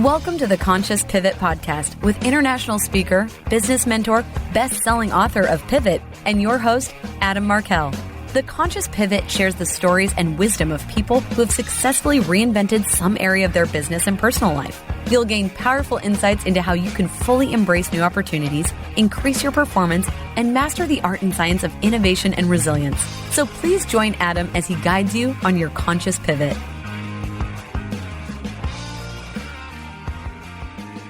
Welcome to the Conscious Pivot Podcast with international speaker, business mentor, best-selling author of Pivot, and your host, Adam Markel. The Conscious Pivot shares the stories and wisdom of people who have successfully reinvented some area of their business and personal life. You'll gain powerful insights into how you can fully embrace new opportunities, increase your performance, and master the art and science of innovation and resilience. So please join Adam as he guides you on your conscious pivot.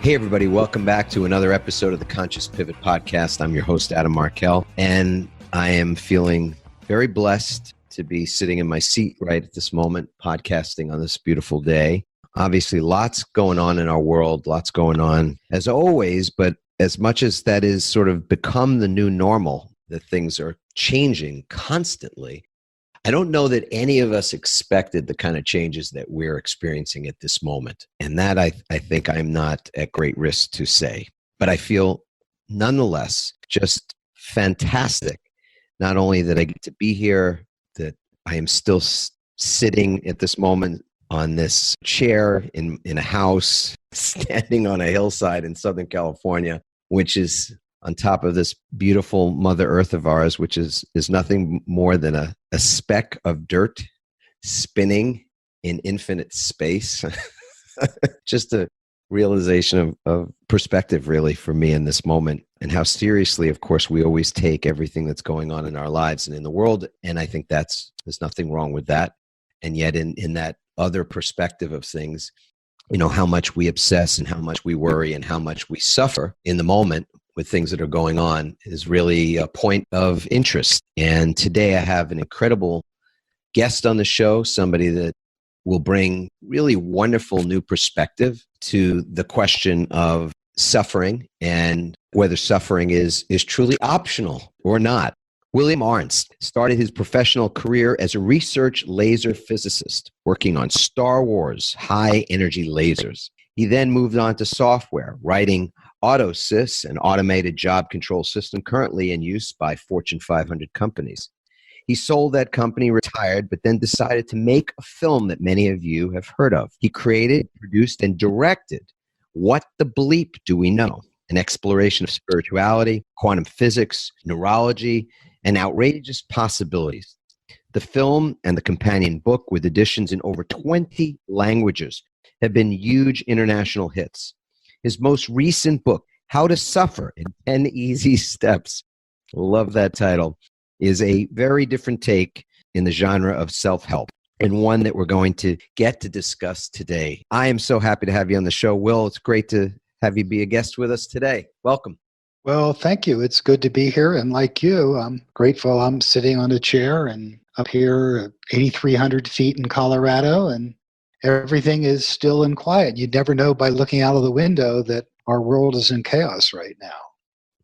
Hey, everybody. Welcome back to another episode of the Conscious Pivot Podcast. I'm your host, Adam Markel, and I am feeling very blessed to be sitting in my seat right at this moment, podcasting on this beautiful day. Obviously, lots going on in our world, lots going on as always, but as much as that is sort of become the new normal, that things are changing constantly, I don't know that any of us expected the kind of changes that we're experiencing at this moment. And that I think I'm not at great risk to say. But I feel nonetheless just fantastic. Not only that I get to be here, that I am still sitting at this moment on this chair in a house, standing on a hillside in Southern California, which is on top of this beautiful Mother Earth of ours, which is nothing more than a speck of dirt spinning in infinite space. Just a realization of perspective, really, for me in this moment, and how seriously, of course, we always take everything that's going on in our lives and in the world. And I think there's nothing wrong with that. And yet in that other perspective of things, you know, how much we obsess and how much we worry and how much we suffer in the moment with things that are going on is really a point of interest. And today I have an incredible guest on the show, somebody that will bring really wonderful new perspective to the question of suffering and whether suffering is truly optional or not. William Arntz started his professional career as a research laser physicist, working on Star Wars high-energy lasers. He then moved on to software, writing AutoSys, an automated job control system currently in use by Fortune 500 companies. He sold that company, retired, but then decided to make a film that many of you have heard of. He created, produced, and directed What the Bleep Do We Know? An exploration of spirituality, quantum physics, neurology, and outrageous possibilities. The film and the companion book, with editions in over 20 languages, have been huge international hits. His most recent book, How to Suffer in 10 Easy Steps, love that title, is a very different take in the genre of self-help, and one that we're going to get to discuss today. I am so happy to have you on the show, Will. It's great to have you be a guest with us today. Welcome. Well, thank you. It's good to be here. And like you, I'm grateful I'm sitting on a chair and up here 8,300 feet in Colorado, and everything is still and quiet. You'd never know by looking out of the window that our world is in chaos right now.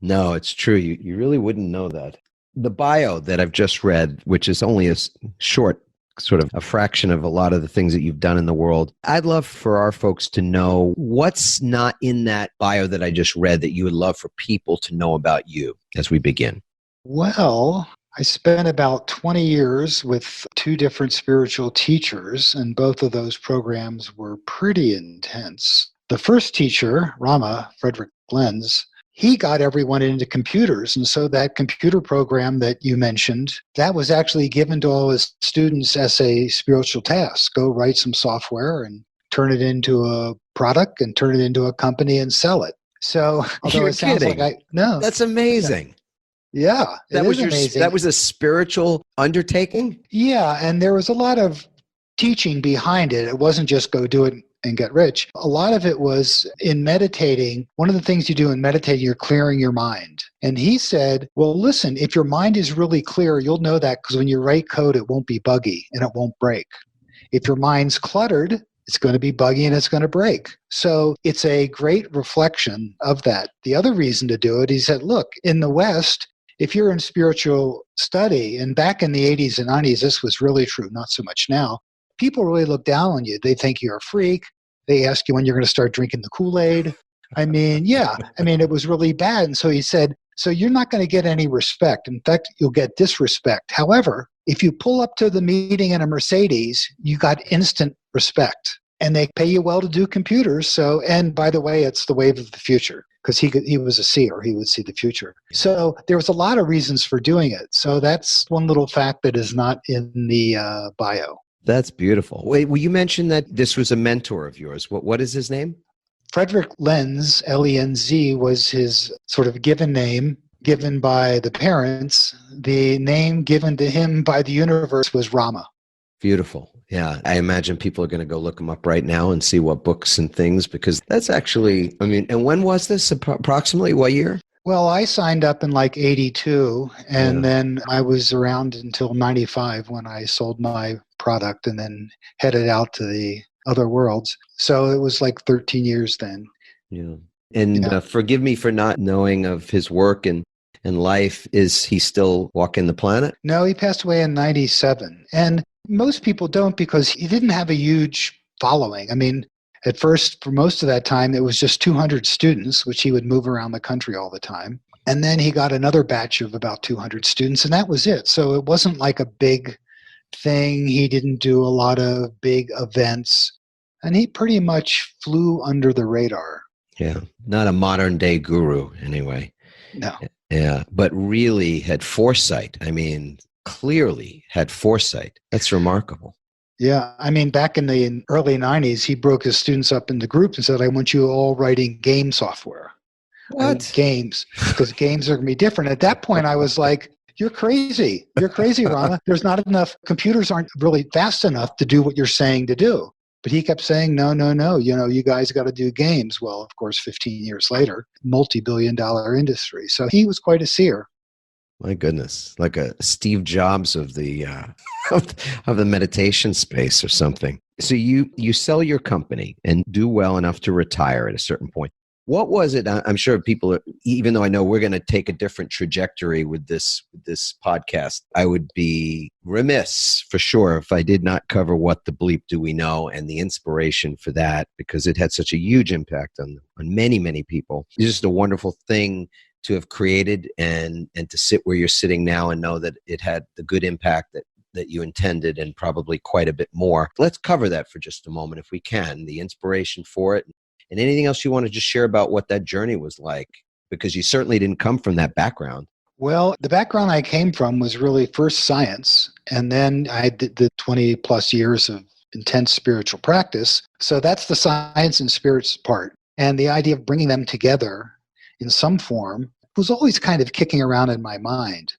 No, it's true. You really wouldn't know that. The bio that I've just read, which is only a short, sort of a fraction of a lot of the things that you've done in the world, I'd love for our folks to know what's not in that bio that I just read that you would love for people to know about you as we begin. Well, I spent about 20 years with two different spiritual teachers, and both of those programs were pretty intense. The first teacher, Rama, Frederick Lenz, he got everyone into computers. And so that computer program that you mentioned, that was actually given to all his students as a spiritual task. Go write some software and turn it into a product and turn it into a company and sell it. So although it sounds like no. That's amazing. Yeah, that was amazing. That was a spiritual undertaking? Yeah, and there was a lot of teaching behind it. It wasn't just go do it and get rich. A lot of it was in meditating. One of the things you do in meditating, you're clearing your mind. And he said, well, listen, if your mind is really clear, you'll know that because when you write code, it won't be buggy and it won't break. If your mind's cluttered, it's going to be buggy and it's going to break. So it's a great reflection of that. The other reason to do it, he said, look, in the West, if you're in spiritual study, and back in the 80s and 90s, this was really true, not so much now, people really look down on you. They think you're a freak. They ask you when you're going to start drinking the Kool-Aid. It was really bad. And so he said, so you're not going to get any respect. In fact, you'll get disrespect. However, if you pull up to the meeting in a Mercedes, you got instant respect. and they pay you well to do computers. So, and by the way, it's the wave of the future because he was a seer. He would see the future. So there was a lot of reasons for doing it. So that's one little fact that is not in the bio. That's beautiful. Wait, well, you mentioned that this was a mentor of yours. What is his name? Frederick Lenz, Lenz, was his sort of given name, given by the parents. The name given to him by the universe was Rama. Beautiful. Yeah, I imagine people are going to go look him up right now and see what books and things, because that's actually, I mean, and when was this? Approximately what year? Well, I signed up in like 82, and then I was around until 95 when I sold my product and then headed out to the other worlds. So it was like 13 years then. Yeah. And forgive me for not knowing of his work and life. Is he still walking the planet? No, he passed away in 97. And most people don't, because he didn't have a huge following. I mean, at first, for most of that time, it was just 200 students, which he would move around the country all the time. And then he got another batch of about 200 students, and that was it. So it wasn't like a big thing. He didn't do a lot of big events, and he pretty much flew under the radar. Yeah, not a modern day guru anyway. No. Yeah, but really had foresight. I mean, clearly had foresight. That's remarkable. Yeah, I mean, back in the early 90s, he broke his students up into groups and said, I want you all writing game software. What? Games, because games are going to be different. At that point, I was like, you're crazy. You're crazy, Rana. There's not enough. Computers aren't really fast enough to do what you're saying to do. But he kept saying, no, you guys got to do games. Well, of course, 15 years later, multi-billion-dollar industry. So he was quite a seer. My goodness, like a Steve Jobs of the of the meditation space or something. So you sell your company and do well enough to retire at a certain point. What was it? I'm sure people are, even though I know we're going to take a different trajectory with this podcast, I would be remiss for sure if I did not cover What the Bleep Do We Know and the inspiration for that, because it had such a huge impact on many, many people. It's just a wonderful thing to have created and to sit where you're sitting now and know that it had the good impact that you intended, and probably quite a bit more. Let's cover that for just a moment if we can, the inspiration for it. And anything else you want to just share about what that journey was like? Because you certainly didn't come from that background. Well, the background I came from was really first science, and then I did the 20 plus years of intense spiritual practice. So that's the science and spirits part. And the idea of bringing them together in some form was always kind of kicking around in my mind.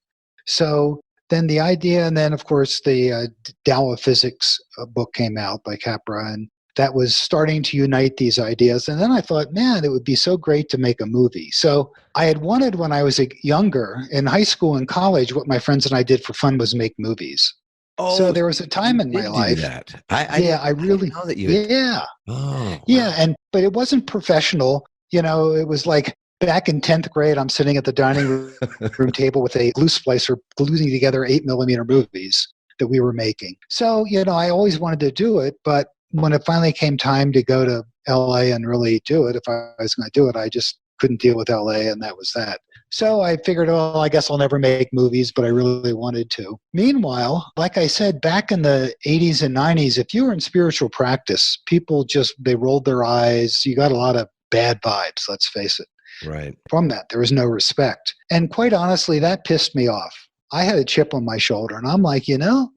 So then the idea, and then of course the Tao of Physics book came out by Capra, and that was starting to unite these ideas. And then I thought, man, it would be so great to make a movie. So I had wanted, when I was younger, in high school and college, what my friends and I did for fun was make movies. Oh, so there was a time in my life. That. I really know that you. Yeah. Oh, yeah, but it wasn't professional. It was like back in 10th grade, I'm sitting at the dining room table with a glue splicer gluing together 8mm movies that we were making. So, I always wanted to do it, but when it finally came time to go to LA and really do it, if I was going to do it, I just couldn't deal with LA, and that was that. So I figured, I guess I'll never make movies, but I really wanted to. Meanwhile, like I said, back in the 80s and 90s, if you were in spiritual practice, people they rolled their eyes. You got a lot of bad vibes, let's face it. Right. From that, there was no respect. And quite honestly, that pissed me off. I had a chip on my shoulder, and I'm like,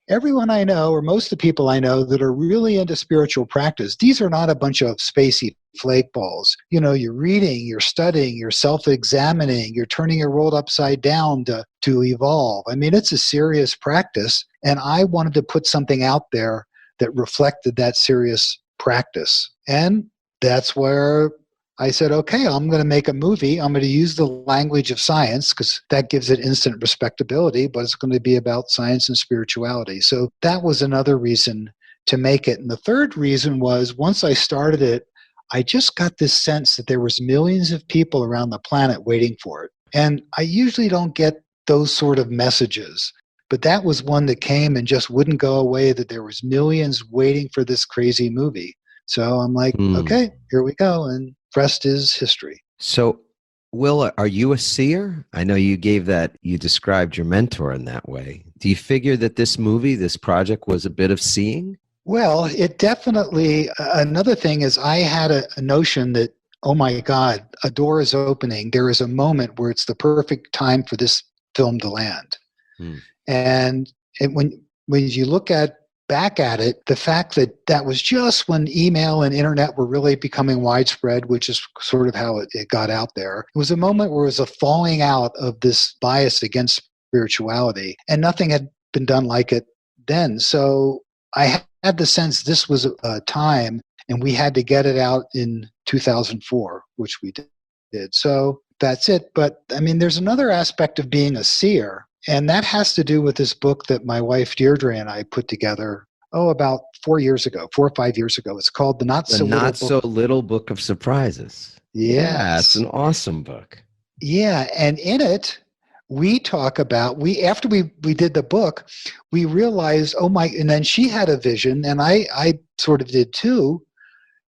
everyone I know, or most of the people I know that are really into spiritual practice, these are not a bunch of spacey flake balls. You're reading, you're studying, you're self-examining, you're turning your world upside down to evolve. I mean, it's a serious practice, and I wanted to put something out there that reflected that serious practice. And that's where I said, okay, I'm going to make a movie. I'm going to use the language of science because that gives it instant respectability, but it's going to be about science and spirituality. So that was another reason to make it. And the third reason was, once I started it, I just got this sense that there was millions of people around the planet waiting for it. And I usually don't get those sort of messages, but that was one that came and just wouldn't go away, that there was millions waiting for this crazy movie. So I'm like, okay, here we go. And rest is history. So, Will, are you a seer? I know you described your mentor in that way. Do you figure that this movie, this project, was a bit of seeing? Well, it definitely, another thing is I had a notion that, oh my God, a door is opening. There is a moment where it's the perfect time for this film to land. Hmm. And when you look back at it, the fact that that was just when email and internet were really becoming widespread, which is sort of how it got out there. It was a moment where it was a falling out of this bias against spirituality, and nothing had been done like it then. So I had the sense this was a time, and we had to get it out in 2004, which we did. So that's it. But I mean, there's another aspect of being a seer, and that has to do with this book that my wife Deirdre and I put together, about 4 or 5 years ago. It's called The Not So Little Book of Surprises. Yes. Yeah, it's an awesome book. Yeah, and in it, we talk about, after we did the book, we realized, and then she had a vision, and I sort of did too,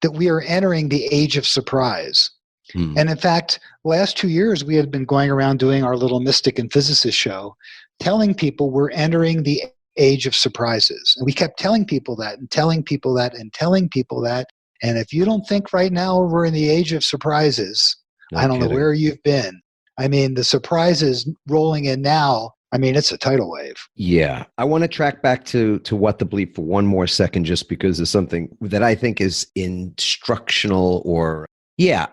that we are entering the age of surprise. And in fact, last 2 years, we had been going around doing our little mystic and physicist show, telling people we're entering the age of surprises. And we kept telling people that and telling people that and telling people that. And if you don't think right now we're in the age of surprises, I don't know where you've been. I mean, the surprises rolling in now, I mean, it's a tidal wave. Yeah. I want to track back to What the Bleep for one more second, just because there's something that I think is instructional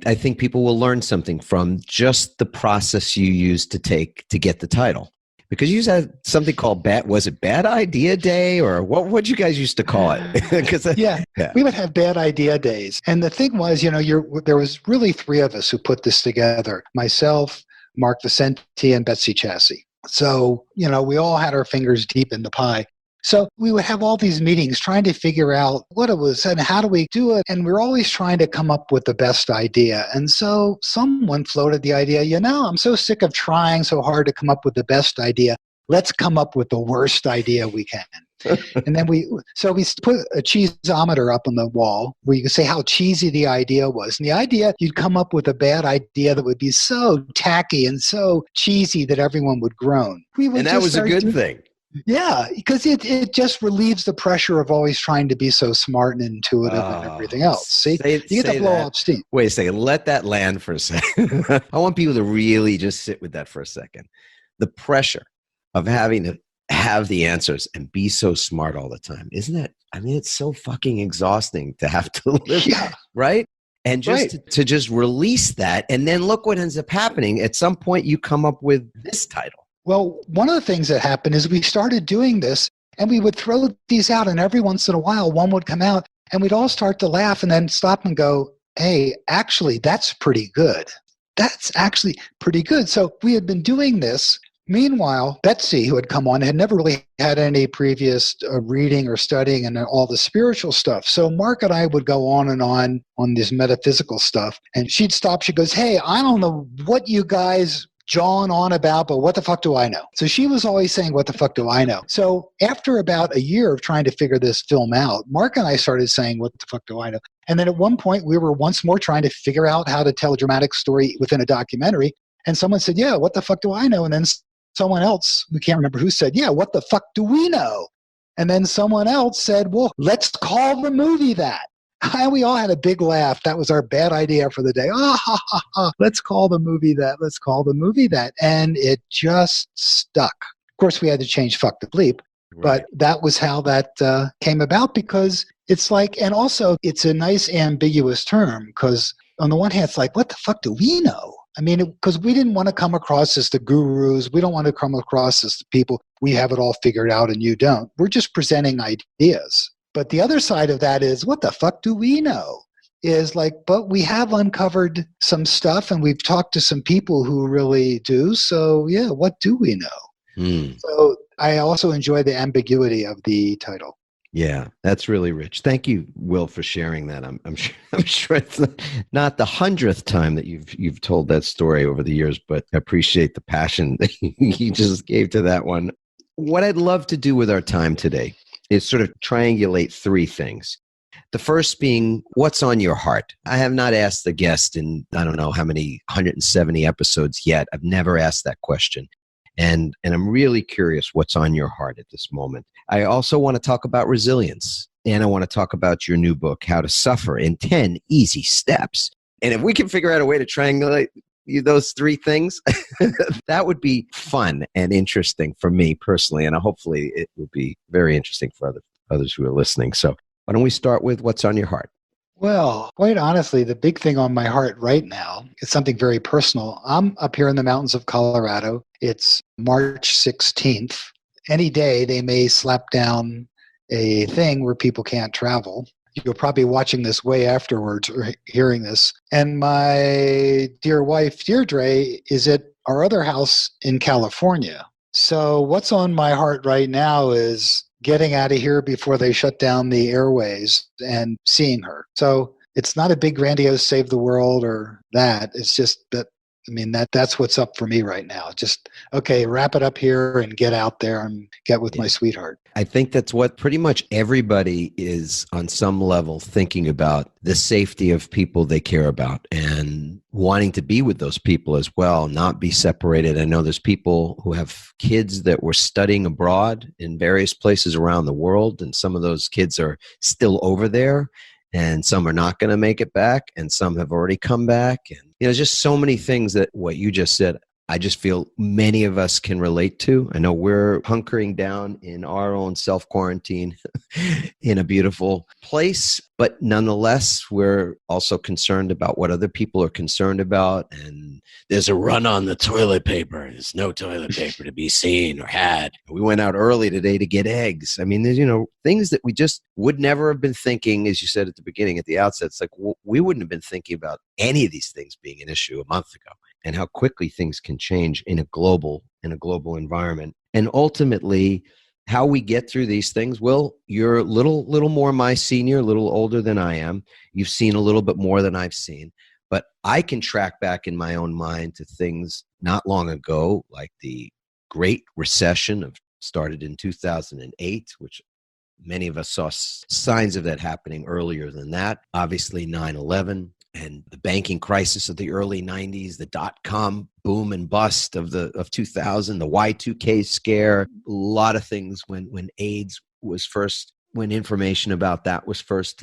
I think people will learn something from just the process you used to get the title. Because you had something called was it Bad Idea Day, or what you guys used to call it? Yeah, we would have bad idea days. And the thing was, there was really three of us who put this together. Myself, Mark Vicente, and Betsy Chassie. So, we all had our fingers deep in the pie. So we would have all these meetings trying to figure out what it was and how do we do it. And we're always trying to come up with the best idea. And so someone floated the idea, I'm so sick of trying so hard to come up with the best idea. Let's come up with the worst idea we can. And then we put a cheeseometer up on the wall where you could say how cheesy the idea was. And the idea, you'd come up with a bad idea that would be so tacky and so cheesy that everyone would groan. And that was a good thing. Yeah, because it just relieves the pressure of always trying to be so smart and intuitive and everything else. See, you get to blow off steam. Wait a second. Let that land for a second. I want people to really just sit with that for a second. The pressure of having to have the answers and be so smart all the time. Isn't that, it's so fucking exhausting to have to live, right? And just to just release that. And then look what ends up happening. At some point, you come up with this title. Well, one of the things that happened is we started doing this, and we would throw these out, and every once in a while, one would come out, and we'd all start to laugh and then stop and go, hey, actually, that's pretty good. That's actually pretty good. So we had been doing this. Meanwhile, Betsy, who had come on, had never really had any previous reading or studying and all the spiritual stuff. So Mark and I would go on this metaphysical stuff, and she'd stop. She goes, hey, I don't know what you guys jawing on about, but what the fuck do I know? So she was always saying, what the fuck do I know? So after about a year of trying to figure this film out, Mark and I started saying, what the fuck do I know? And then at one point, we were once more trying to figure out how to tell a dramatic story within a documentary. And someone said, yeah, what the fuck do I know? And then someone else, we can't remember who, said, yeah, what the fuck do we know? And then someone else said, well, let's call the movie that. And we all had a big laugh. That was our bad idea for the day. Let's call the movie that. Let's call the movie that. And it just stuck. Of course, we had to change fuck the bleep. Right. But that was how that came about, because it's like, and also it's a nice ambiguous term, because on the one hand, it's like, what the fuck do we know? Because we didn't want to come across as the gurus. We don't want to come across as the people, we have it all figured out and you don't. We're just presenting ideas. But the other side of that is, what the fuck do we know? Is like, but we have uncovered some stuff and we've talked to some people who really do. So yeah, what do we know? So I also enjoy the ambiguity of the title. Yeah, that's really rich. Thank you, Will, for sharing that. I'm sure it's not the 100th time that you've told that story over the years, but I appreciate the passion that you just gave to that one. What I'd love to do with our time today is sort of triangulate three things. The first being, what's on your heart? I have not asked the guest in, I don't know how many, 170 episodes yet. I've never asked that question. And I'm really curious what's on your heart at this moment. I also want to talk about resilience And I want to talk about your new book, How to Suffer in 10 Easy Steps. And if we can figure out a way to triangulate those three things, that would be fun and interesting for me personally. And hopefully it will be very interesting for others who are listening. So why don't we start with what's on your heart? Well, quite honestly, the big thing on my heart right now is something very personal. I'm up here in the mountains of Colorado. It's March 16th. Any day they may slap down a thing where people can't travel. You're probably watching this way afterwards or hearing this. And my dear wife, Deirdre, is at our other house in California. So what's on my heart right now is getting out of here before they shut down the airways and seeing her. So it's not a big grandiose save the world or that. It's just that, I mean, that's what's up for me right now. Just, okay, wrap it up here and get out there and get with my sweetheart. I think that's what pretty much everybody is on some level thinking about, the safety of people they care about and wanting to be with those people as well, not be separated. I know there's people who have kids that were studying abroad in various places around the world, and some of those kids are still over there, and some are not going to make it back, and some have already come back. And just so many things that what you just said, I just feel many of us can relate to. I know we're hunkering down in our own self-quarantine in a beautiful place, but nonetheless, we're also concerned about what other people are concerned about. And there's a run on the toilet paper. There's no toilet paper to be seen or had. We went out early today to get eggs. I mean, there's, things that we just would never have been thinking, as you said at the beginning, at the outset. It's like we wouldn't have been thinking about any of these things being an issue a month ago. And how quickly things can change in a global environment. And ultimately, how we get through these things, well, you're a little more my senior, a little older than I am. You've seen a little bit more than I've seen. But I can track back in my own mind to things not long ago, like the Great Recession started in 2008, which many of us saw signs of that happening earlier than that. Obviously, 9/11. And the banking crisis of the early 90s, the dot-com boom and bust of 2000, the Y2K scare, a lot of things when AIDS was first, when information about that was first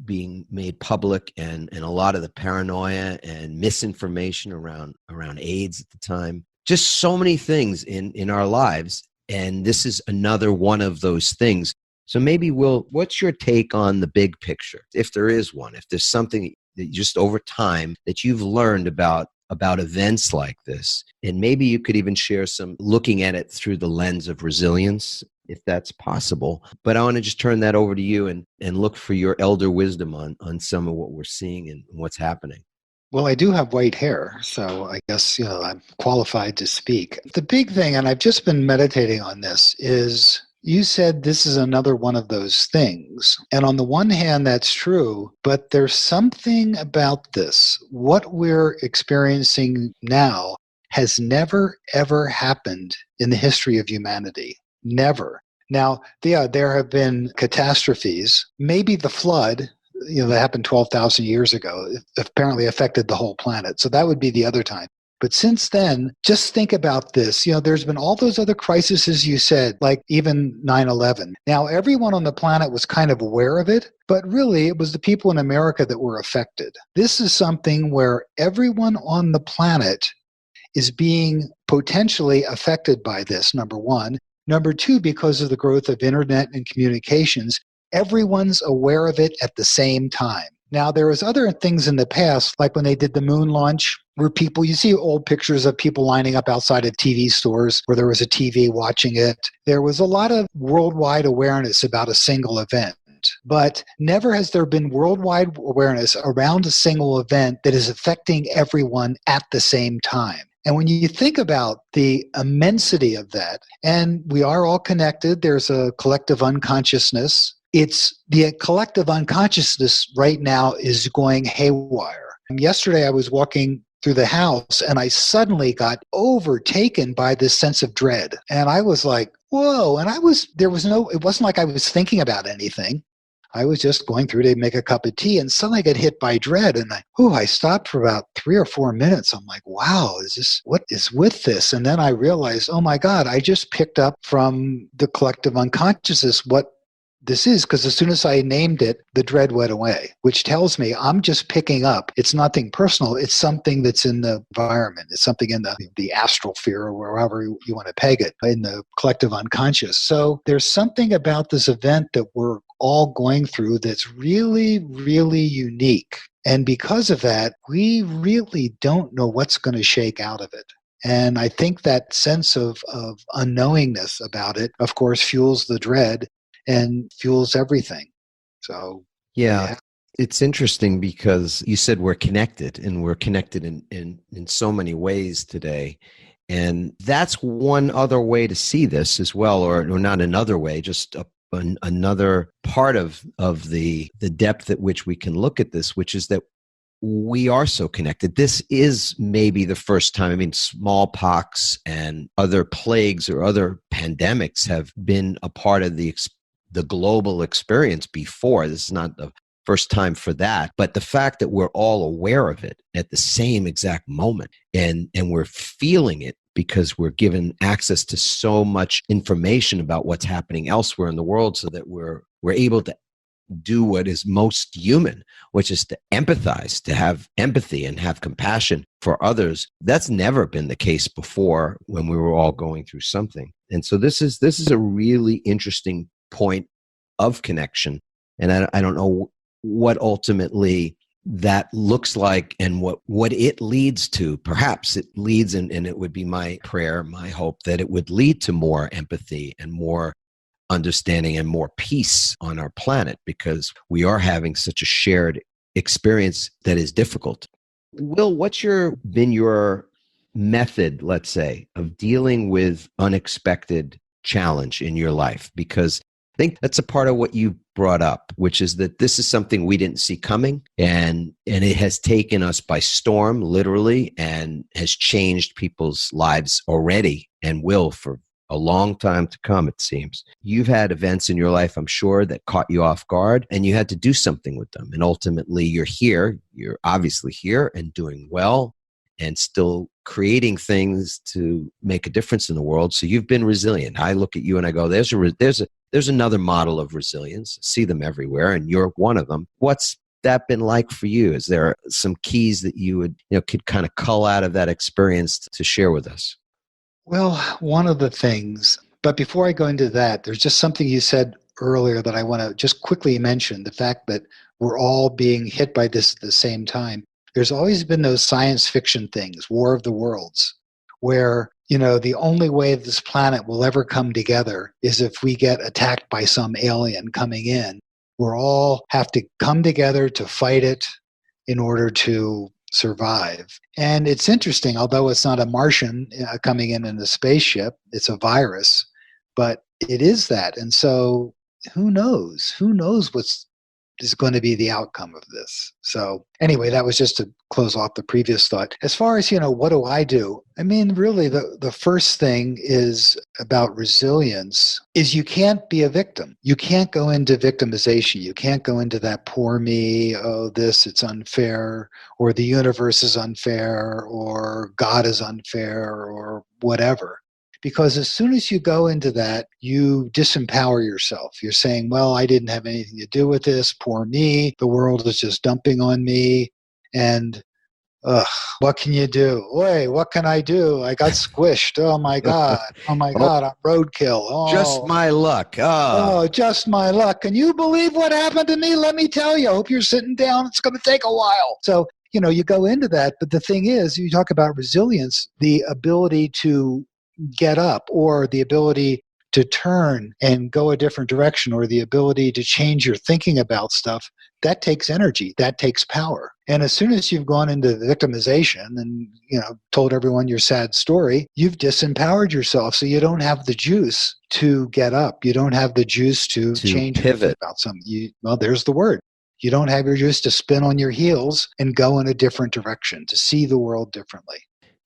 being made public, and a lot of the paranoia and misinformation around AIDS at the time. Just so many things in our lives, and this is another one of those things. So maybe, Will, what's your take on the big picture, if there is one, if there's something that just over time that you've learned about events like this, and maybe you could even share some looking at it through the lens of resilience, if that's possible. But I want to just turn that over to you and look for your elder wisdom on some of what we're seeing and what's happening. Well, I do have white hair, so I guess, I'm qualified to speak. The big thing, and I've just been meditating on this, is you said this is another one of those things. And on the one hand, that's true, but there's something about this. What we're experiencing now has never, ever happened in the history of humanity. Never. Now, there have been catastrophes. Maybe the flood, that happened 12,000 years ago, it apparently affected the whole planet. So that would be the other time. But since then, just think about this. There's been all those other crises you said, like even 9/11. Now, everyone on the planet was kind of aware of it, but really it was the people in America that were affected. This is something where everyone on the planet is being potentially affected by this, number one. Number two, because of the growth of internet and communications, everyone's aware of it at the same time. Now, there was other things in the past, like when they did the moon launch, where you see old pictures of people lining up outside of TV stores where there was a TV watching it. There was a lot of worldwide awareness about a single event, but never has there been worldwide awareness around a single event that is affecting everyone at the same time. And when you think about the immensity of that, and we are all connected, there's a collective unconsciousness. It's the collective unconsciousness right now is going haywire. Wasday I was walking through the house and I suddenly got overtaken by this sense of dread. And I was like, whoa. And it wasn't like I was thinking about anything. I was just going through to make a cup of tea and suddenly I got hit by dread. And I stopped for about 3 or 4 minutes. I'm like, wow, what is with this? And then I realized, oh my God, I just picked up from the collective unconsciousness what this is, because as soon as I named it, the dread went away, which tells me I'm just picking up. It's nothing personal. It's something that's in the environment. It's something in the astral sphere, or wherever you want to peg it, in the collective unconscious. So there's something about this event that we're all going through that's really, really unique. And because of that, we really don't know what's going to shake out of it. And I think that sense of unknowingness about it, of course, fuels the dread and fuels everything. So, yeah. It's interesting because you said we're connected, and we're connected in so many ways today. And that's one other way to see this as well, or not another way, just another part of the depth at which we can look at this, which is that we are so connected. This is maybe the first time. I mean, smallpox and other plagues or other pandemics have been a part of the global experience before. This is not the first time for that. But the fact that we're all aware of it at the same exact moment, and we're feeling it because we're given access to so much information about what's happening elsewhere in the world, so that we're able to do what is most human, which is to empathize, to have empathy and have compassion for others. That's never been the case before when we were all going through something. And so this is a really interesting point of connection. And I don't know what ultimately that looks like and what it leads to. Perhaps it leads, and it would be my prayer, my hope, that it would lead to more empathy and more understanding and more peace on our planet, because we are having such a shared experience that is difficult. Will, what's been your method, let's say, of dealing with unexpected challenge in your life? Because I think that's a part of what you brought up, which is that this is something we didn't see coming, and it has taken us by storm, literally, and has changed people's lives already and will for a long time to come, it seems. You've had events in your life, I'm sure, that caught you off guard, and you had to do something with them. And ultimately, you're here. You're obviously here and doing well and still creating things to make a difference in the world. So you've been resilient. I look at you and I go, there's another model of resilience. See them everywhere, and you're one of them. What's that been like for you? Is there some keys that you would, could kind of cull out of that experience to share with us? Well, one of the things, but before I go into that, there's just something you said earlier that I want to just quickly mention, the fact that we're all being hit by this at the same time. There's always been those science fiction things, War of the Worlds, where, the only way this planet will ever come together is if we get attacked by some alien coming in. We'll all have to come together to fight it in order to survive. And it's interesting, although it's not a Martian coming in a spaceship, it's a virus, but it is that. And so who knows what's is going to be the outcome of this. So anyway, that was just to close off the previous thought. As far as, what do? I mean, really, the first thing is about resilience is you can't be a victim. You can't go into victimization. You can't go into that poor me, it's unfair, or the universe is unfair, or God is unfair, or whatever. Because as soon as you go into that, you disempower yourself. You're saying, well, I didn't have anything to do with this. Poor me. The world is just dumping on me. And what can you do? Oi, what can I do? I got squished. Oh, my God. Oh, my God. I'm roadkill. Oh, just my luck. Oh, just my luck. Can you believe what happened to me? Let me tell you. I hope you're sitting down. It's going to take a while. So, you go into that. But the thing is, you talk about resilience, the ability to get up, or the ability to turn and go a different direction, or the ability to change your thinking about stuff, that takes energy, that takes power. And as soon as you've gone into victimization and told everyone your sad story, you've disempowered yourself. So you don't have the juice to get up. You don't have the juice to change pivot about something. There's the word. You don't have your juice to spin on your heels and go in a different direction, to see the world differently.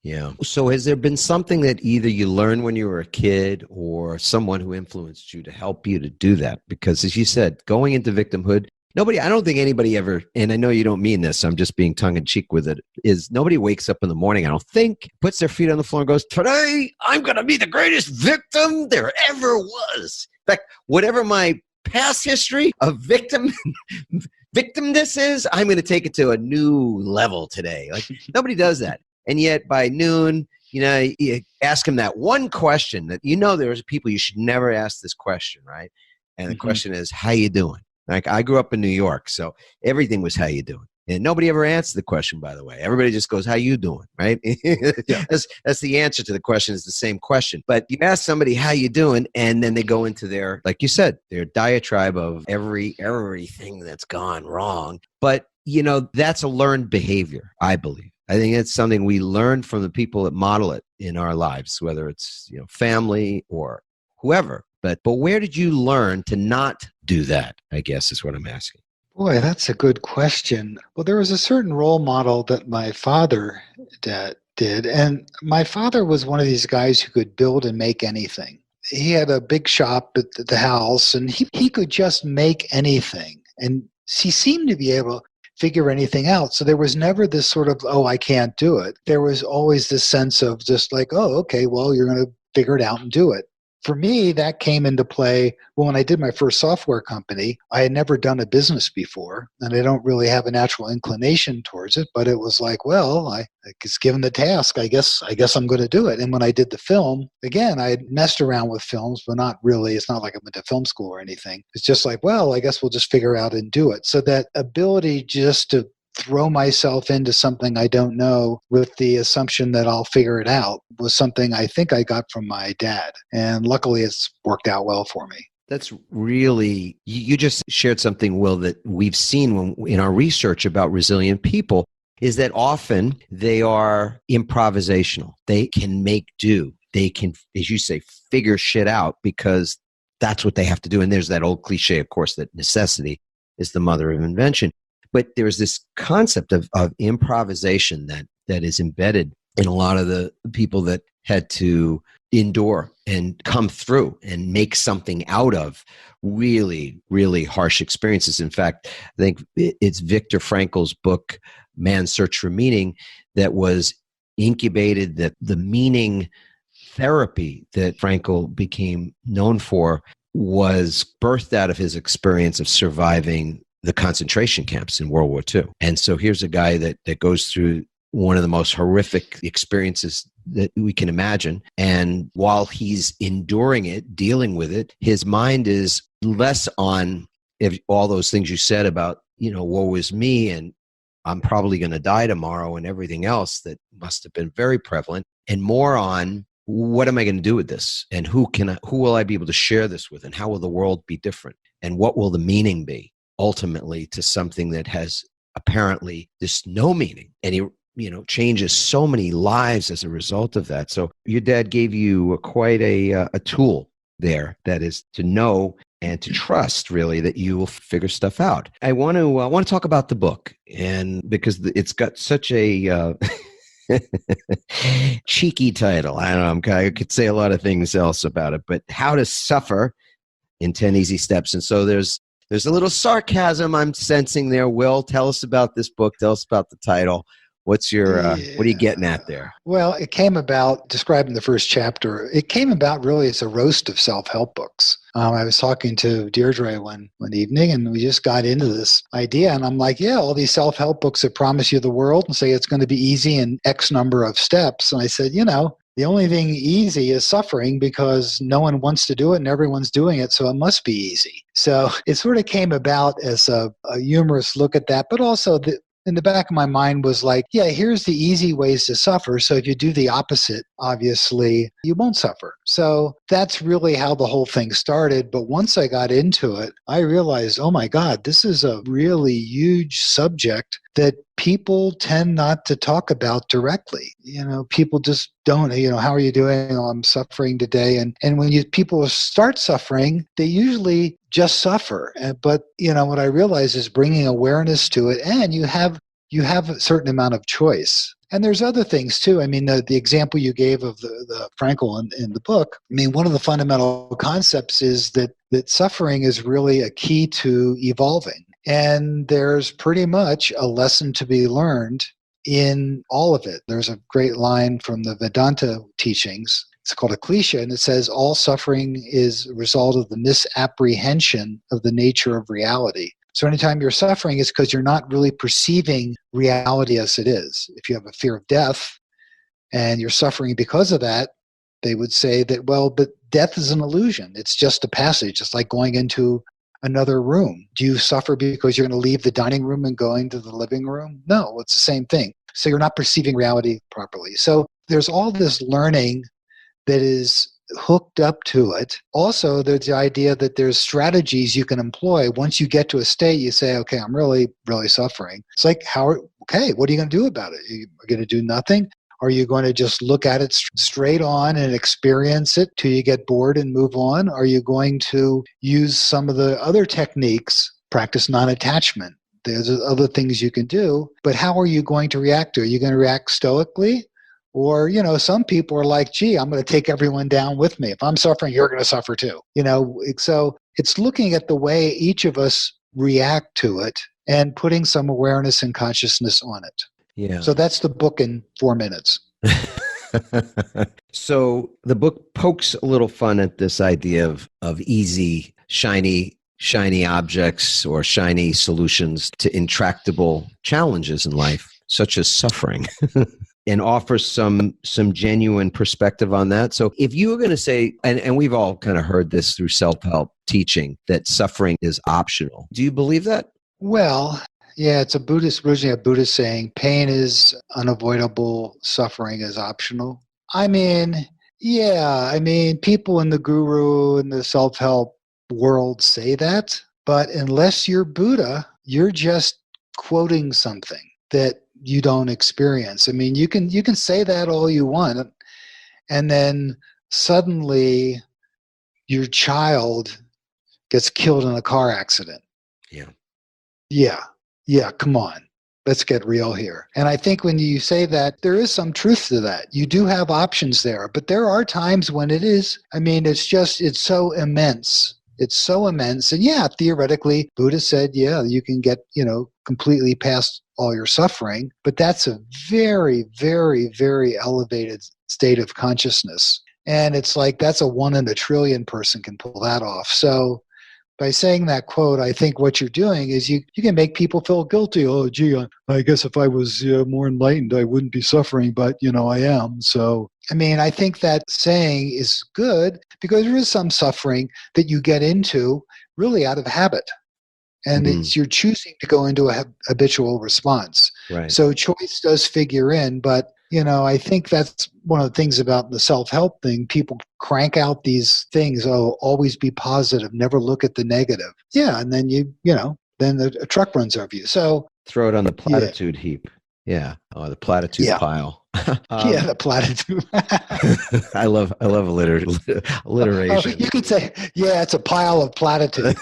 Yeah. So has there been something that either you learned when you were a kid or someone who influenced you to help you to do that? Because as you said, going into victimhood, I don't think anybody ever, and I know you don't mean this, I'm just being tongue in cheek with it, is nobody wakes up in the morning, I don't think, puts their feet on the floor and goes, today I'm going to be the greatest victim there ever was. In fact, whatever my past history of victimness is, I'm going to take it to a new level today. Like nobody does that. And yet by noon, you ask them that one question that, there's people you should never ask this question, right? And the question is, how you doing? Like I grew up in New York, so everything was how you doing. And nobody ever answered the question, by the way. Everybody just goes, how you doing, right? Yeah. That's the answer to the question. It's the same question. But you ask somebody, how you doing? And then they go into their, like you said, their diatribe of everything that's gone wrong. But, that's a learned behavior, I believe. I think it's something we learn from the people that model it in our lives, whether it's, family or whoever. But where did you learn to not do that, I guess is what I'm asking. Boy, that's a good question. Well, there was a certain role model that my father did. And my father was one of these guys who could build and make anything. He had a big shop at the house, and he could just make anything. And he seemed to be able to figure anything out. So there was never this sort of, oh, I can't do it. There was always this sense of just like, oh, okay, well, you're going to figure it out and do it. For me, that came into play when I did my first software company. I had never done a business before, and I don't really have a natural inclination towards it, but it was like, well, I was given the task. I guess I'm going to do it. And when I did the film, again, I had messed around with films, but not really. It's not like I went to film school or anything. It's just like, well, I guess we'll just figure out and do it. So that ability just to throw myself into something I don't know with the assumption that I'll figure it out was something I think I got from my dad. And luckily it's worked out well for me. That's really, you just shared something, Will, that we've seen in our research about resilient people, is that often they are improvisational. They can make do. They can, as you say, figure shit out because that's what they have to do. And there's that old cliche, of course, that necessity is the mother of invention. But there's this concept of improvisation that is embedded in a lot of the people that had to endure and come through and make something out of really, really harsh experiences. In fact, I think it's Viktor Frankl's book, Man's Search for Meaning, that was incubated, that the meaning therapy that Frankl became known for was birthed out of his experience of surviving the concentration camps in World War II. And so here's a guy that goes through one of the most horrific experiences that we can imagine. And while he's enduring it, dealing with it, his mind is less on all those things you said about, woe is me and I'm probably going to die tomorrow and everything else that must have been very prevalent, and more on what am I going to do with this? And who will I be able to share this with? And how will the world be different? And what will the meaning be? Ultimately to something that has apparently just no meaning. And he, changes so many lives as a result of that. So your dad gave you quite a tool there, that is to know and to trust really that you will figure stuff out. I want to talk about the book, and because it's got such a cheeky title. I don't know. I could say a lot of things else about it, but How to Suffer in 10 Easy Steps. And so there's a little sarcasm I'm sensing there. Will, tell us about this book. Tell us about the title. What's your, what are you getting at there? Well, it came about, describing the first chapter, it came about really as a roast of self-help books. I was talking to Deirdre one evening, and we just got into this idea. And I'm like, yeah, all these self-help books that promise you the world and say it's going to be easy in X number of steps. And I said, the only thing easy is suffering, because no one wants to do it and everyone's doing it, so it must be easy. So it sort of came about as a humorous look at that, but also in the back of my mind was like, yeah, here's the easy ways to suffer. So if you do the opposite, obviously, you won't suffer. So that's really how the whole thing started. But once I got into it, I realized, oh my God, this is a really huge subject that people tend not to talk about directly. People just don't, how are you doing? Oh, I'm suffering today. And when people start suffering, they usually just suffer. But, what I realize is bringing awareness to it, and you have a certain amount of choice. And there's other things too. I mean, the example you gave of the Frankl in the book, I mean, one of the fundamental concepts is that suffering is really a key to evolving. And there's pretty much a lesson to be learned in all of it. There's a great line from the Vedanta teachings It's called a cliche, and it says all suffering is a result of the misapprehension of the nature of reality. So anytime you're suffering, it's because you're not really perceiving reality as it is. If you have a fear of death and you're suffering because of that, they would say that, well, but death is an illusion. It's just a passage. It's like going into another room. Do you suffer because you're going to leave the dining room and go into the living room? No, it's the same thing. So you're not perceiving reality properly. So there's all this learning that is hooked up to it. Also, there's the idea that there's strategies you can employ. Once you get to a state, you say, okay, I'm really, really suffering. It's like, okay, what are you going to do about it? Are you going to do nothing? Are you going to just look at it straight on and experience it till you get bored and move on? Are you going to use some of the other techniques, practice non-attachment? There's other things you can do, but how are you going to react to it? Are you going to react stoically? Or, some people are like, gee, I'm going to take everyone down with me. If I'm suffering, you're going to suffer too. So it's looking at the way each of us react to it and putting some awareness and consciousness on it. Yeah. So that's the book in 4 minutes. So the book pokes a little fun at this idea of easy, shiny objects or shiny solutions to intractable challenges in life, such as suffering. And offers some genuine perspective on that. So if you were going to say, and we've all kind of heard this through self-help teaching, that suffering is optional. Do you believe that? Well, yeah, it's originally a Buddhist saying, pain is unavoidable, suffering is optional. I mean, people in the guru and the self-help world say that, but unless you're Buddha, you're just quoting something that you don't experience. I mean, you can say that all you want, and then suddenly your child gets killed in a car accident. Yeah, come on. Let's get real here. And I think when you say that, there is some truth to that. You do have options there, but there are times when it's so immense. It's so immense. And yeah, theoretically, Buddha said, yeah, you can get, completely past all your suffering, but that's a very, very, very elevated state of consciousness. And it's like, that's a 1 in a trillion person can pull that off. So by saying that quote, I think what you're doing is you can make people feel guilty. Oh, gee, I guess if I was more enlightened, I wouldn't be suffering, but, I am. So, I think that saying is good because there is some suffering that you get into really out of habit. And you're choosing to go into a habitual response. Right. So choice does figure in, but I think that's one of the things about the self-help thing. People crank out these things. Oh, always be positive. Never look at the negative. Yeah, and then then a truck runs over you. So throw it on the platitude heap. Yeah, or the platitude pile. The platitude. I love alliteration. Oh, you could say, yeah, it's a pile of platitudes.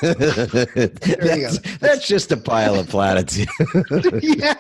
That's just a pile of platitudes. Yeah.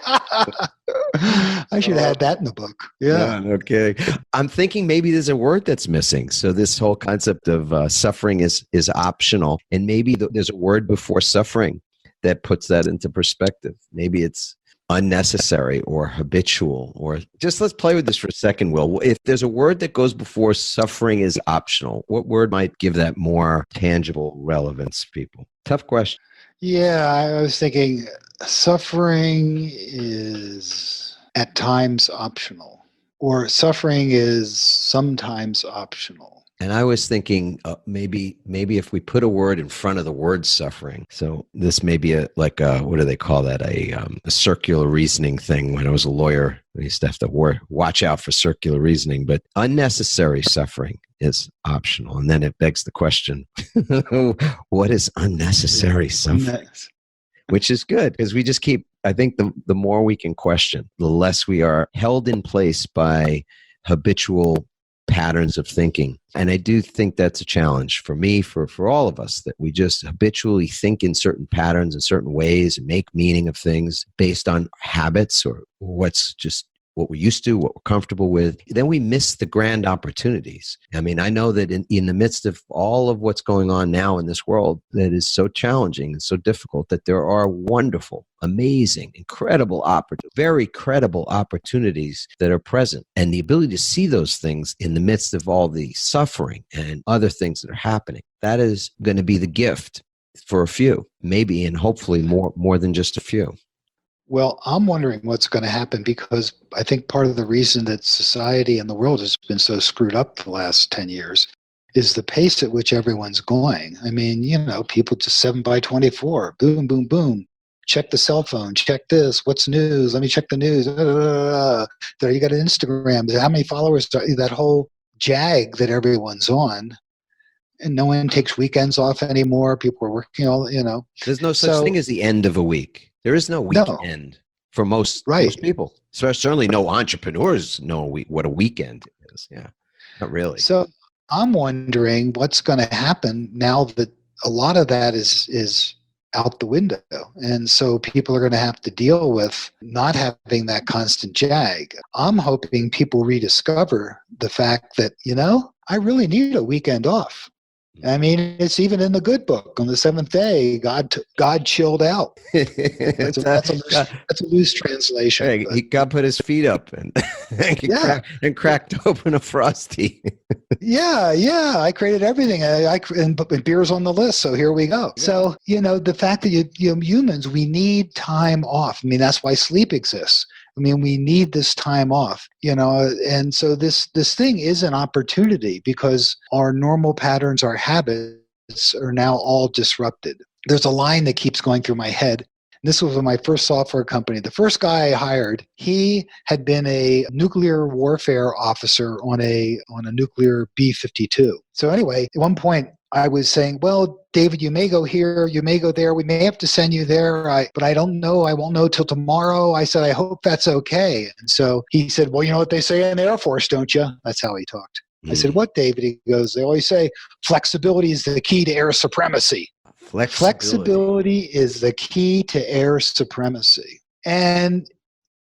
I should have had that in the book. Yeah. No kidding. I'm thinking maybe there's a word that's missing. So this whole concept of suffering is optional. And maybe there's a word before suffering that puts that into perspective. Maybe it's unnecessary or habitual, or just let's play with this for a second, Will. If there's a word that goes before suffering is optional, what word might give that more tangible relevance, people? Tough question. Yeah, I was thinking suffering is at times optional, or suffering is sometimes optional. And I was thinking maybe if we put a word in front of the word suffering. So this may be what do they call that? A circular reasoning thing. When I was a lawyer, I used to have to watch out for circular reasoning. But unnecessary suffering is optional. And then it begs the question, what is unnecessary suffering? Which is good because we just keep, I think the more we can question, the less we are held in place by habitual patterns of thinking. And I do think that's a challenge for me, for all of us, that we just habitually think in certain patterns and certain ways and make meaning of things based on habits or what's just what we're used to, what we're comfortable with, then we miss the grand opportunities. I mean, I know that in the midst of all of what's going on now in this world that is so challenging and so difficult, that there are wonderful, amazing, incredible, very credible opportunities that are present. And the ability to see those things in the midst of all the suffering and other things that are happening, that is going to be the gift for a few, maybe, and hopefully more than just a few. Well, I'm wondering what's going to happen, because I think part of the reason that society and the world has been so screwed up the last 10 years is the pace at which everyone's going. I mean, people just 7 by 24, boom, boom, boom. Check the cell phone, check this, what's news? Let me check the news. There, you got an Instagram. How many followers? That whole jag that everyone's on. And no one takes weekends off anymore. People are working There's no such thing as the end of a week. There is no weekend for most people. So certainly no entrepreneurs know what a weekend is. Yeah, not really. So I'm wondering what's going to happen now that a lot of that is out the window. And so people are going to have to deal with not having that constant jag. I'm hoping people rediscover the fact that, I really need a weekend off. I mean, it's even in the good book. On the seventh day, God chilled out. That's a loose translation. Hey, God put his feet up and cracked open a Frosty. Yeah. I created everything. And beer's on the list, so here we go. Yeah. So, the fact that humans, we need time off. I mean, that's why sleep exists. I mean, we need this time off, and so this thing is an opportunity, because our normal patterns, our habits are now all disrupted. There's a line that keeps going through my head. This was with my first software company. The first guy I hired, he had been a nuclear warfare officer on a nuclear B-52. So anyway, at one point I was saying, well, David, you may go here, you may go there. We may have to send you there, but I don't know. I won't know till tomorrow. I said, I hope that's okay. And so he said, well, you know what they say in the Air Force, don't you? That's how he talked. I said, what, David? He goes, they always say flexibility is the key to air supremacy. Flexibility is the key to air supremacy. And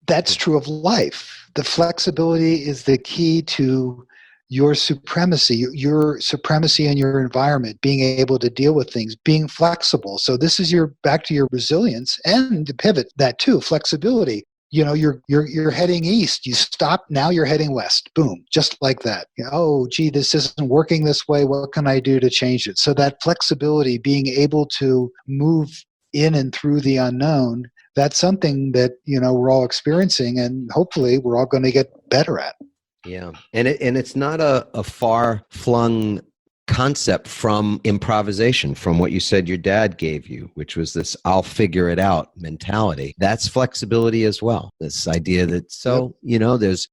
that's true of life. The flexibility is the key to your supremacy in your environment, being able to deal with things, being flexible. So this is back to your resilience, and to pivot that too, flexibility. You're heading east, you stop, now you're heading west. Boom, just like that. Oh, gee, this isn't working this way. What can I do to change it? So that flexibility, being able to move in and through the unknown, that's something that, we're all experiencing, and hopefully we're all going to get better at. Yeah. And it's not a far-flung concept from improvisation, from what you said your dad gave you, which was this I'll figure it out mentality. That's flexibility as well. This idea that, there's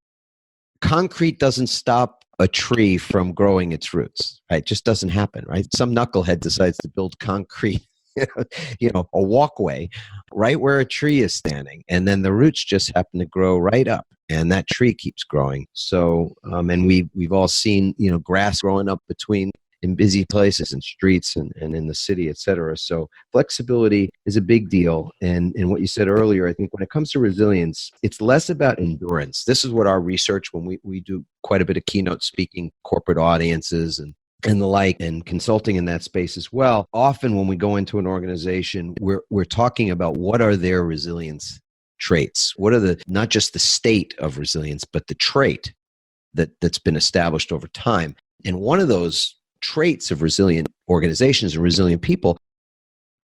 concrete doesn't stop a tree from growing its roots, right? It just doesn't happen, right? Some knucklehead decides to build concrete, a walkway right where a tree is standing, and then the roots just happen to grow right up, and that tree keeps growing. So, and we've all seen, grass growing up in busy places and streets and in the city, et cetera. So flexibility is a big deal. And what you said earlier, I think when it comes to resilience, it's less about endurance. This is what our research, when we do quite a bit of keynote speaking, corporate audiences and the like, and consulting in that space as well. Often when we go into an organization, we're talking about what are their resilience traits? What are not just the state of resilience, but the trait that's been established over time. And one of those traits of resilient organizations and resilient people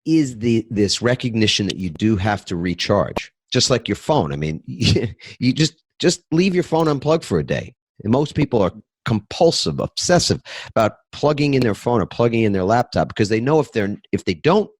is this recognition that you do have to recharge, just like your phone. I mean, you just leave your phone unplugged for a day. And most people are compulsive, obsessive about plugging in their phone or plugging in their laptop, because they know if they don't,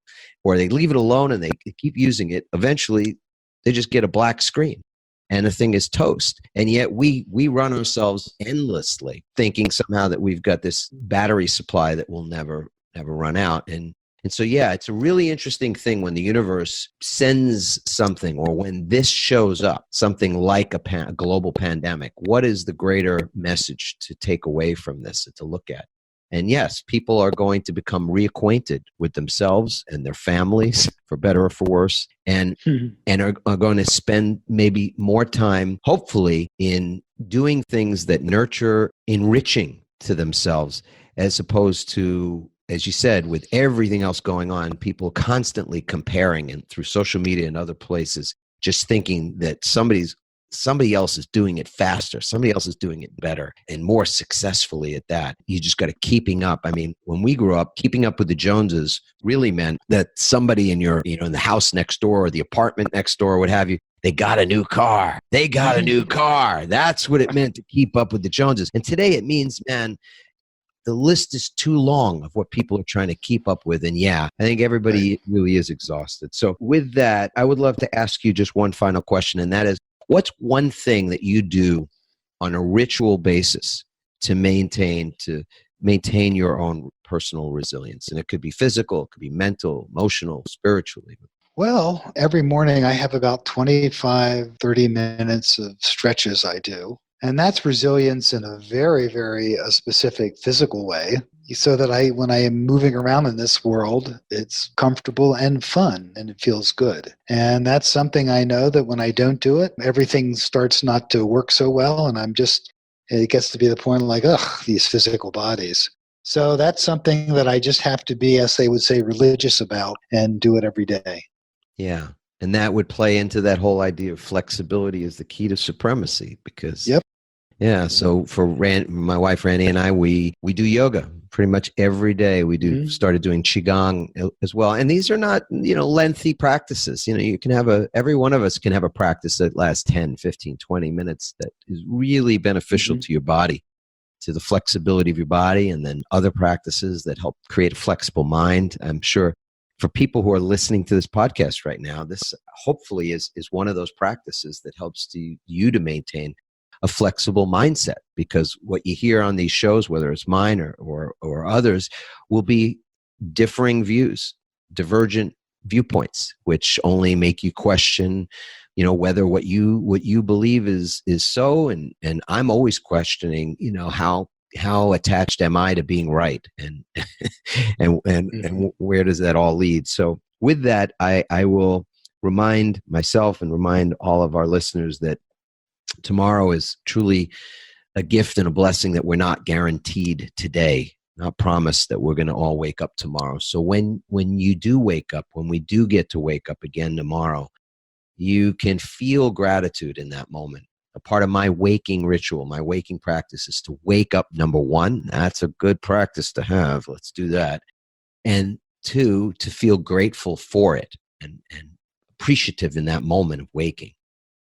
or they leave it alone and they keep using it, eventually they just get a black screen and the thing is toast. And yet we run ourselves endlessly thinking somehow that we've got this battery supply that will never run out. And so, yeah, it's a really interesting thing when the universe sends something, or when this shows up, something like a global pandemic. What is the greater message to take away from this and to look at? And yes, people are going to become reacquainted with themselves and their families, for better or for worse, and are going to spend maybe more time, hopefully, in doing things that nurture enriching to themselves, as opposed to, as you said, with everything else going on, people constantly comparing, and through social media and other places, just thinking that somebody else is doing it faster, somebody else is doing it better and more successfully at that. You just got to keeping up. I mean, when we grew up, keeping up with the Joneses really meant that somebody in your, in the house next door or the apartment next door, or what have you, they got a new car. They got a new car. That's what it meant to keep up with the Joneses. And today it means, man, the list is too long of what people are trying to keep up with. And yeah, I think everybody really is exhausted. So with that, I would love to ask you just one final question. And that is, what's one thing that you do on a ritual basis to maintain your own personal resilience? And it could be physical, it could be mental, emotional, spiritually. Well, every morning I have about 25, 30 minutes of stretches I do. And that's resilience in a very, very specific physical way, so that when I am moving around in this world, it's comfortable and fun and it feels good. And that's something I know that when I don't do it, everything starts not to work so well. And it gets to be the point like, these physical bodies. So that's something that I just have to be, as they would say, religious about and do it every day. Yeah. And that would play into that whole idea of flexibility is the key to supremacy, because Yep. Yeah. So for my wife, Randy, and I, we do yoga pretty much every day. We started doing Qigong as well. And these are not, lengthy practices. You can have every one of us can have a practice that lasts 10, 15, 20 minutes that is really beneficial to your body, to the flexibility of your body, and then other practices that help create a flexible mind. I'm sure for people who are listening to this podcast right now, this hopefully is one of those practices that helps you to maintain a flexible mindset, because what you hear on these shows, whether it's mine or others, will be differing views, divergent viewpoints, which only make you question, whether what you believe is so. And I'm always questioning, how attached am I to being right, and and where does that all lead? So with that, I will remind myself and remind all of our listeners that tomorrow is truly a gift and a blessing that we're not guaranteed today, not promised that we're going to all wake up tomorrow. So when you do wake up, when we do get to wake up again tomorrow, you can feel gratitude in that moment. A part of my waking ritual, my waking practice is to wake up, number one. That's a good practice to have. Let's do that. And two, to feel grateful for it and appreciative in that moment of waking.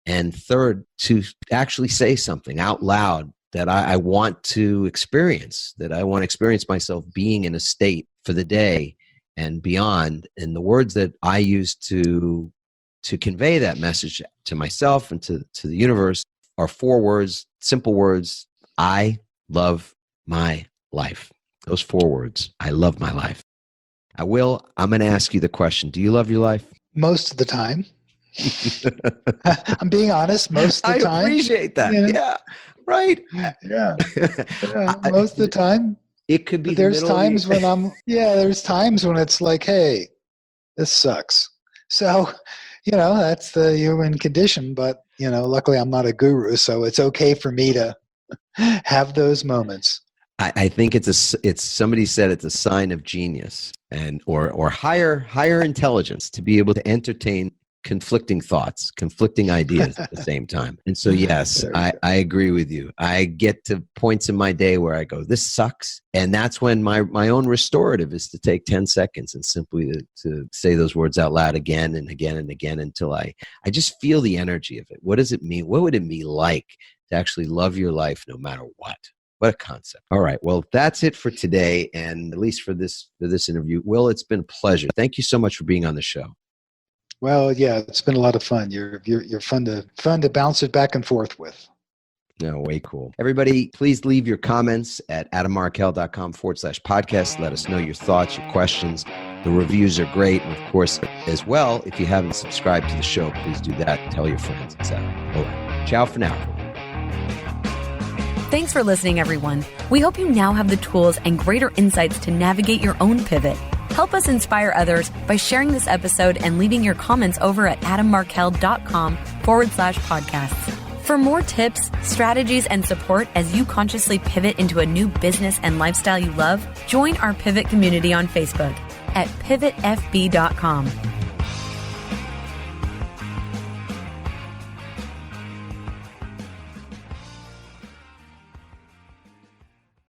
And third, to actually say something out loud that I want to experience, that I want to experience myself being in a state for the day and beyond. And the words that I use to convey that message to myself and to the universe are 4 words, simple words. I love my life. Those 4 words. I love my life. I'm going to ask you the question. Do you love your life? Most of the time. I'm being honest, most of the time. I appreciate that. Yeah. Right. Yeah. Most of the time. It could be. But there's times when there's times when it's like, hey, this sucks. So, that's the human condition. But, luckily I'm not a guru, so it's okay for me to have those moments. I think it's somebody said it's a sign of genius or higher intelligence to be able to entertain conflicting thoughts, conflicting ideas at the same time. And so, yes, I agree with you. I get to points in my day where I go, this sucks. And that's when my own restorative is to take 10 seconds and simply to say those words out loud again and again and again until I just feel the energy of it. What does it mean? What would it be like to actually love your life no matter what? What a concept. All right. Well, that's it for today. And at least for this interview. Will, it's been a pleasure. Thank you so much for being on the show. Well, yeah, it's been a lot of fun. You're fun to bounce it back and forth with. No, way cool. Everybody, please leave your comments at adammarkel.com/podcast. Let us know your thoughts, your questions. The reviews are great. And of course, as well, if you haven't subscribed to the show, please do that. Tell your friends, etc. All right. Ciao for now. Thanks for listening, everyone. We hope you now have the tools and greater insights to navigate your own pivot. Help us inspire others by sharing this episode and leaving your comments over at adammarkel.com/podcasts. For more tips, strategies, and support as you consciously pivot into a new business and lifestyle you love, join our Pivot community on Facebook at pivotfb.com.